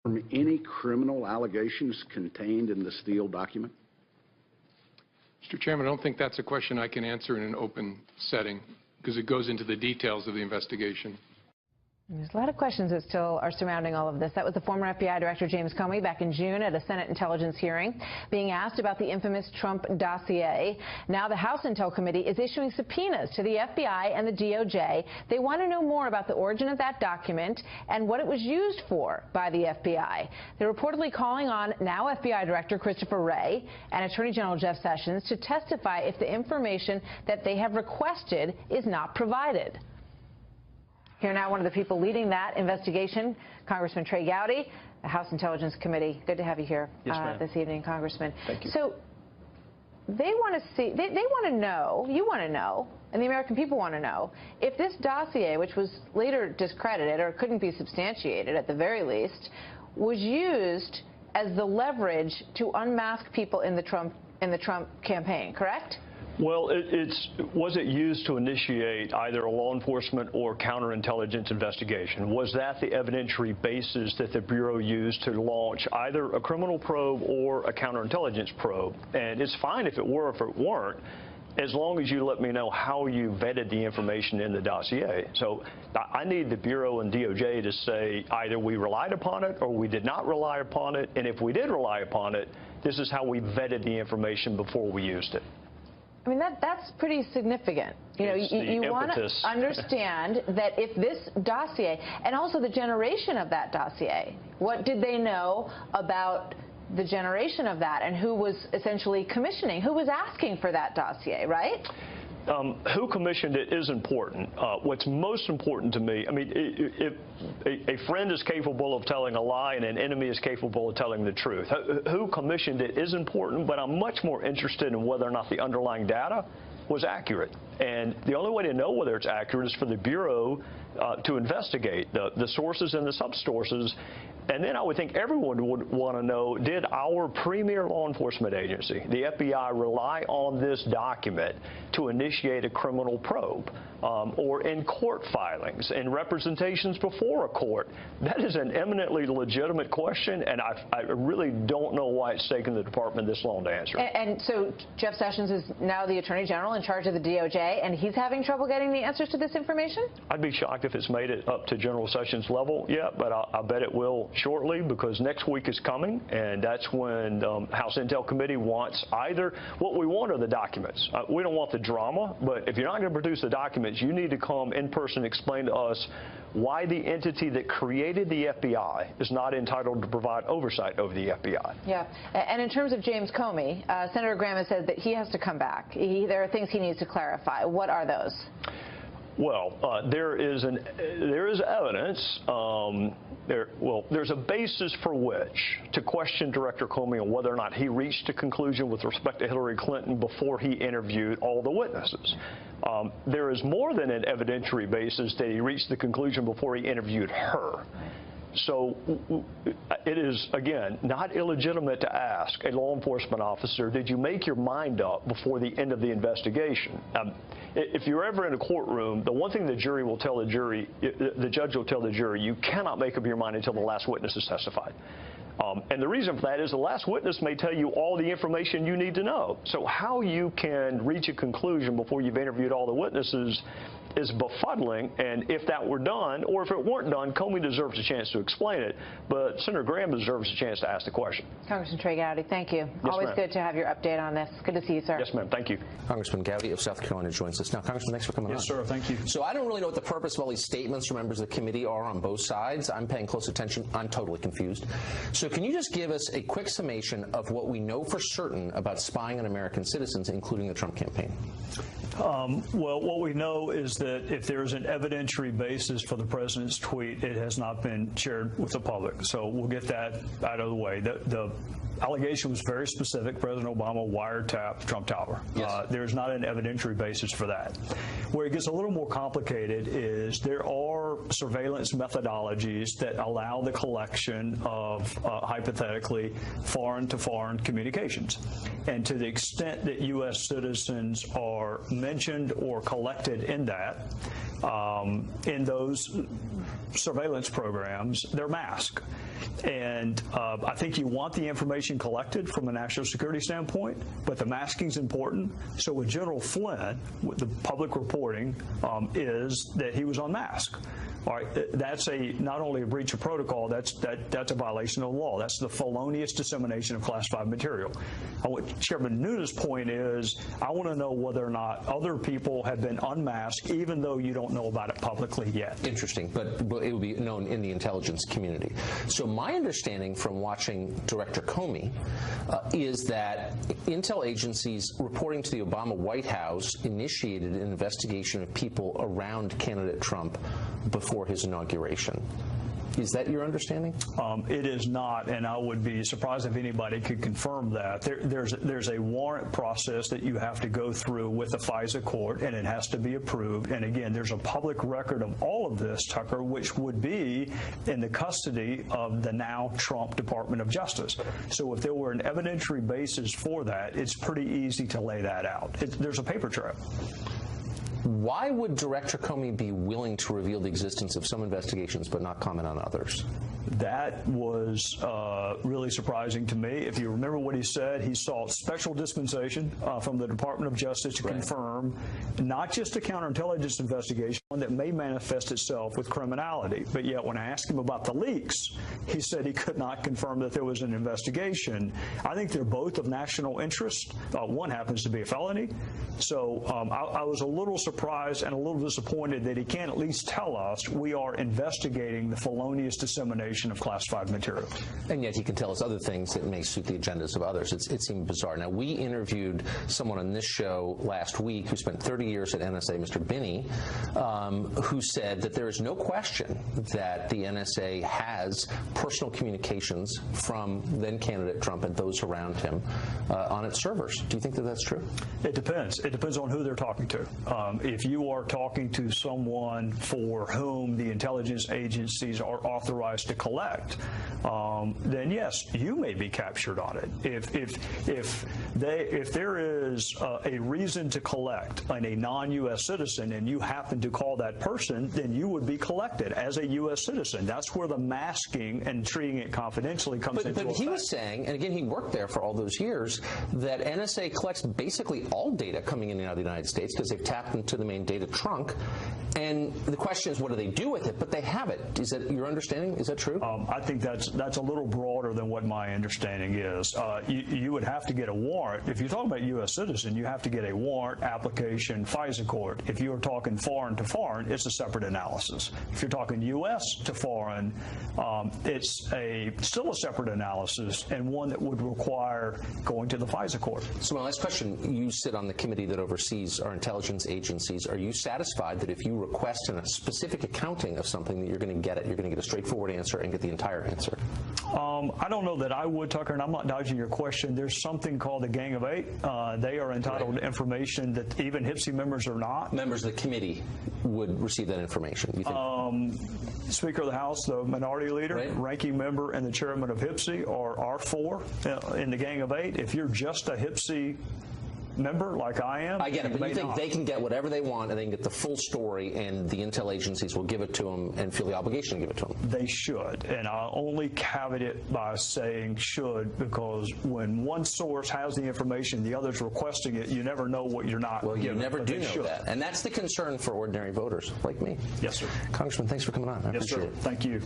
from any criminal allegations contained in the Steele document? Mr. Chairman, I don't think that's a question I can answer in an open setting because it goes into the details of the investigation. There's a lot of questions that still are surrounding all of this. That was the former FBI Director James Comey back in June at a Senate Intelligence hearing being asked about the infamous Trump dossier. Now the House Intel Committee is issuing subpoenas to the FBI and the DOJ. They want to know more about the origin of that document and what it was used for by the FBI. They're reportedly calling on now FBI Director Christopher Wray and Attorney General Jeff Sessions to testify if the information that they have requested is not provided. Here now, one of the people leading that investigation, Congressman Trey Gowdy, the House Intelligence Committee. Good to have you here this evening, Congressman. Thank you. So they want to see, they want to know, you want to know, and the American people want to know, if this dossier, which was later discredited or couldn't be substantiated at the very least, was used as the leverage to unmask people in the Trump campaign, correct? Well, was it used to initiate either a law enforcement or counterintelligence investigation? Was that the evidentiary basis that the Bureau used to launch either a criminal probe or a counterintelligence probe? And it's fine if it were, if it weren't, as long as you let me know how you vetted the information in the dossier. So I need the Bureau and DOJ to say either we relied upon it or we did not rely upon it. And if we did rely upon it, this is how we vetted the information before we used it. I mean, that's pretty significant. You know, you want to understand that if this dossier, and also the generation of that dossier, what did they know about the generation of that and who was essentially commissioning, who was asking for that dossier, right? Who commissioned it is important. What's most important to me, I mean, if a friend is capable of telling a lie and an enemy is capable of telling the truth. Who commissioned it is important, but I'm much more interested in whether or not the underlying data was accurate. And the only way to know whether it's accurate is for the Bureau to investigate the sources and the sub-sources. And then I would think everyone would want to know, did our premier law enforcement agency, the FBI, rely on this document to initiate a criminal probe or in court filings and representations before a court? That is an eminently legitimate question, and I really don't know why it's taken the department this long to answer. And so Jeff Sessions is now the Attorney General in charge of the DOJ, and he's having trouble getting the answers to this information? I'd be shocked if it's made it up to General Sessions level yet, but I bet it will shortly, because next week is coming, and that's when House Intel Committee wants either, what we want are the documents. We don't want the drama, but if you're not going to produce the documents, you need to come in person and explain to us why the entity that created the FBI is not entitled to provide oversight over the FBI. Yeah, and in terms of James Comey, Senator Graham has said that he has to come back. There are things he needs to clarify. What are those? Well, there is evidence. There's a basis for which to question Director Comey on whether or not he reached a conclusion with respect to Hillary Clinton before he interviewed all the witnesses. There is more than an evidentiary basis that he reached the conclusion before he interviewed her. So it is, again, not illegitimate to ask a law enforcement officer, did you make your mind up before the end of the investigation? If you're ever in a courtroom, the one thing the jury will tell the jury, the judge will tell the jury, you cannot make up your mind until the last witness has testified. And the reason for that is the last witness may tell you all the information you need to know. So how you can reach a conclusion before you've interviewed all the witnesses is befuddling, and if that were done, or if it weren't done, Comey deserves a chance to explain it, but Senator Graham deserves a chance to ask the question. Congressman Trey Gowdy, thank you. Yes, always good to have your update on this. Good to see you, sir. Yes, ma'am. Thank you. Congressman Gowdy of South Carolina joins us now. Congressman, thanks for coming on. Yes, sir. Thank you. So I don't really know what the purpose of all these statements from members of the committee are on both sides. I'm paying close attention. I'm totally confused. So can you just give us a quick summation of what we know for certain about spying on American citizens, including the Trump campaign? Well, what we know is that if there is an evidentiary basis for the president's tweet, it has not been shared with the public. So we'll get that out of the way. The allegation was very specific. President Obama wiretapped Trump Tower. Yes. There's not an evidentiary basis for that. Where it gets a little more complicated is there are surveillance methodologies that allow the collection of, hypothetically, foreign-to-foreign communications. And to the extent that U.S. citizens are mentioned or collected in that, in those surveillance programs, they're masked. And I think you want the information collected from a national security standpoint, but the masking is important. So with General Flynn, the public reporting is that he was unmasked. All right, that's not only a breach of protocol, that's a violation of the law. That's the felonious dissemination of classified material. What Chairman Nunes' point is, I want to know whether or not other people have been unmasked, even though you don't know about it publicly yet. Interesting, but it would be known in the intelligence community. So my understanding from watching Director Comey is that intel agencies reporting to the Obama White House initiated an investigation of people around candidate Trump before his inauguration. Is that your understanding? It is not, and I would be surprised if anybody could confirm that. There's a warrant process that you have to go through with the FISA court, and it has to be approved. And again, there's a public record of all of this, Tucker, which would be in the custody of the now Trump Department of Justice. So if there were an evidentiary basis for that, it's pretty easy to lay that out. There's a paper trail. Why would Director Comey be willing to reveal the existence of some investigations but not comment on others? That was really surprising to me. If you remember what he said, he sought special dispensation from the Department of Justice to confirm not just a counterintelligence investigation, one that may manifest itself with criminality. But yet when I asked him about the leaks, he said he could not confirm that there was an investigation. I think they're both of national interest. One happens to be a felony. So I was a little surprised and a little disappointed that he can't at least tell us we are investigating the felonious dissemination of classified material. And yet he can tell us other things that may suit the agendas of others. It seemed bizarre. Now, we interviewed someone on this show last week who spent 30 years at NSA, Mr. Binney, who said that there is no question that the NSA has personal communications from then-candidate Trump and those around him on its servers. Do you think that that's true? It depends. It depends on who they're talking to. If you are talking to someone for whom the intelligence agencies are authorized to collect, then yes, you may be captured on it. If there is a reason to collect on a non-U.S. citizen and you happen to call that person, then you would be collected as a U.S. citizen. That's where the masking and treating it confidentially comes into effect. But he was saying, and again, he worked there for all those years, that NSA collects basically all data coming in and out of the United States because they've tapped into the main data trunk. And the question is, what do they do with it? But they have it. Is that your understanding? Is that true? I think that's a little broader than what my understanding is. You would have to get a warrant. If you're talking about U.S. citizen, you have to get a warrant, application, FISA court. If you're talking foreign to foreign, it's a separate analysis. If you're talking U.S. to foreign, it's still a separate analysis and one that would require going to the FISA court. So my last question, you sit on the committee that oversees our intelligence agencies. Are you satisfied that if you request a specific accounting of something that you're going to get it, you're going to get a straightforward answer and get the entire answer? I don't know that I would, Tucker, and I'm not dodging your question. There's something called the Gang of Eight. They are entitled to information that even HPSI members are not. Members of the committee would receive that information, you think? Speaker of the House, the minority leader, ranking member, and the chairman of HPSI are four in the Gang of Eight. If you're just a HPSI member like I am. I get it, but you think they can get whatever they want and they can get the full story and the intel agencies will give it to them and feel the obligation to give it to them? They should, and I'll only caveat it by saying should, because when one source has the information, the other's requesting it, you never know what you're not Well, you given, never do know that, and that's the concern for ordinary voters like me. Yes, sir. Congressman, thanks for coming on. I appreciate it. Thank you.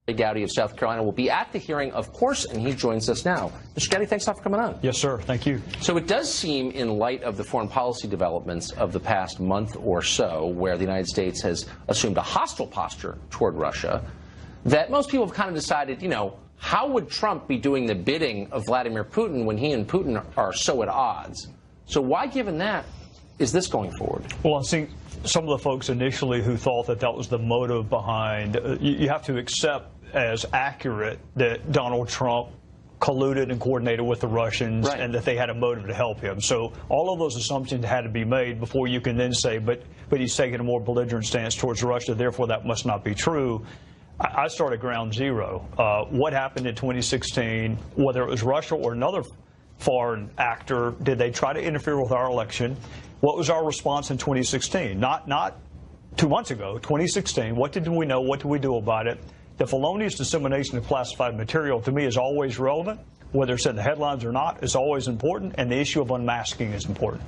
Trey Gowdy of South Carolina will be at the hearing, of course, and he joins us now. Mr. Gowdy, thanks a lot for coming on. Yes, sir. Thank you. So it does seem, in light of the foreign policy developments of the past month or so, where the United States has assumed a hostile posture toward Russia, that most people have kind of decided, you know, how would Trump be doing the bidding of Vladimir Putin when he and Putin are so at odds? So why, given that, is this going forward? Well, I think some of the folks initially who thought that that was the motive behind, you have to accept as accurate that Donald Trump colluded and coordinated with the Russians, Right. and that they had a motive to help him. So all of those assumptions had to be made before you can then say, but he's taking a more belligerent stance towards Russia, therefore that must not be true. I start at ground zero. What happened in 2016, whether it was Russia or another foreign actor, did they try to interfere with our election? What was our response in 2016? Not 2 months ago, 2016. What did we know? What did we do about it? The felonious dissemination of classified material, to me, is always relevant. Whether it's in the headlines or not, is always important, and the issue of unmasking is important.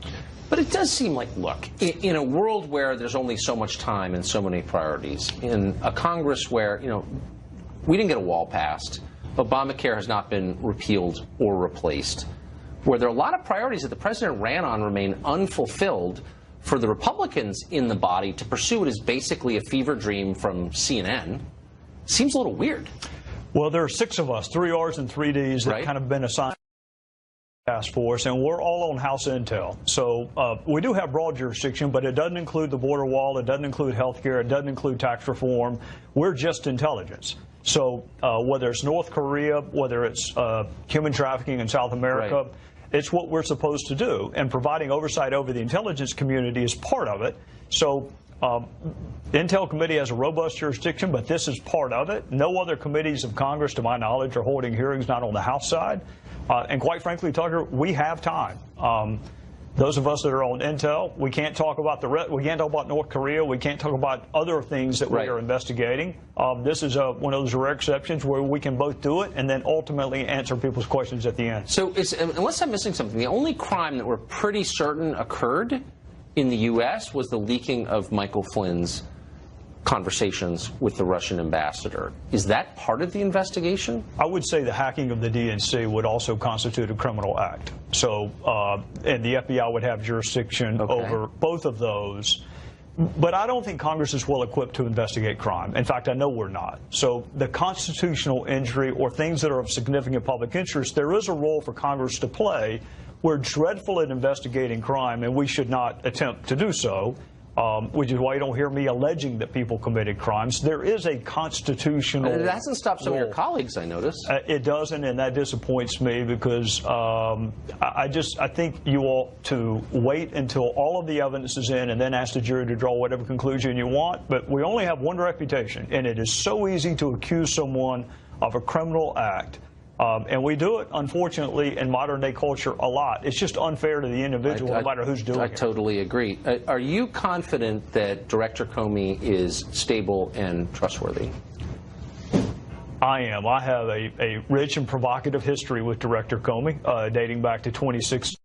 But it does seem like, look, in a world where there's only so much time and so many priorities, in a Congress where, we didn't get a wall passed, Obamacare has not been repealed or replaced, where there are a lot of priorities that the president ran on remain unfulfilled, for the Republicans in the body to pursue it as basically a fever dream from CNN seems a little weird. Well, there are 6 of us, 3 Rs and 3 Ds, that kind of been assigned to the task force, and we're all on House Intel. So we do have broad jurisdiction, but it doesn't include the border wall, it doesn't include health care, it doesn't include tax reform. We're just intelligence. So whether it's North Korea, whether it's human trafficking in South America, right. It's what we're supposed to do, and providing oversight over the intelligence community is part of it. So the Intel Committee has a robust jurisdiction, but this is part of it. No other committees of Congress, to my knowledge, are holding hearings, not on the House side. And quite frankly, Tucker, we have time. Those of us that are on Intel, we can't talk about we can't talk about North Korea. We can't talk about other things that we are investigating. This is one of those rare exceptions where we can both do it and then ultimately answer people's questions at the end. So unless I'm missing something, the only crime that we're pretty certain occurred in the U.S. was the leaking of Michael Flynn's conversations with the Russian ambassador. Is that part of the investigation? I would say the hacking of the DNC would also constitute a criminal act. So, and the FBI would have jurisdiction over both of those. But I don't think Congress is well equipped to investigate crime. In fact, I know we're not. So the constitutional injury or things that are of significant public interest, there is a role for Congress to play. We're dreadful at investigating crime, and we should not attempt to do so. Which is why you don't hear me alleging that people committed crimes. There is a constitutional It hasn't stopped some of your colleagues, I notice. It doesn't, and that disappoints me because I think you ought to wait until all of the evidence is in and then ask the jury to draw whatever conclusion you want. But we only have one reputation, and it is so easy to accuse someone of a criminal act. And we do it, unfortunately, in modern-day culture a lot. It's just unfair to the individual, no matter who's doing it. I totally agree. Are you confident that Director Comey is stable and trustworthy? I am. I have a rich and provocative history with Director Comey, dating back to 2016.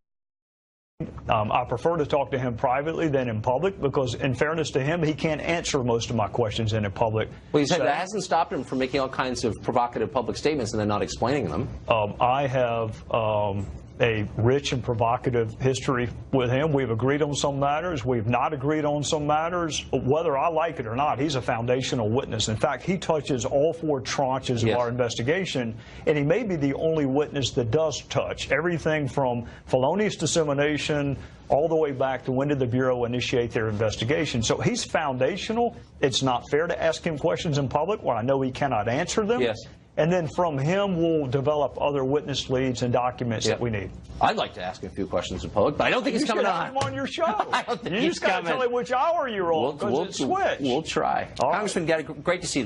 I prefer to talk to him privately than in public because, in fairness to him, he can't answer most of my questions in public. Well, you said that hasn't stopped him from making all kinds of provocative public statements and then not explaining them. I have a rich and provocative history with him. We've agreed on some matters. We've not agreed on some matters. Whether I like it or not, he's a foundational witness. In fact, he touches all 4 tranches of our investigation, and he may be the only witness that does touch everything from felonious dissemination all the way back to when did the Bureau initiate their investigation. So he's foundational. It's not fair to ask him questions in public where I know he cannot answer them. Yes. And then from him, we'll develop other witness leads and documents that we need. I'd like to ask him a few questions in public, but I don't think he's coming on. You should have him on your show. I don't think you just got to tell him which hour you're on, because it's switched. We'll try. All Congressman Gowdy, great to see you.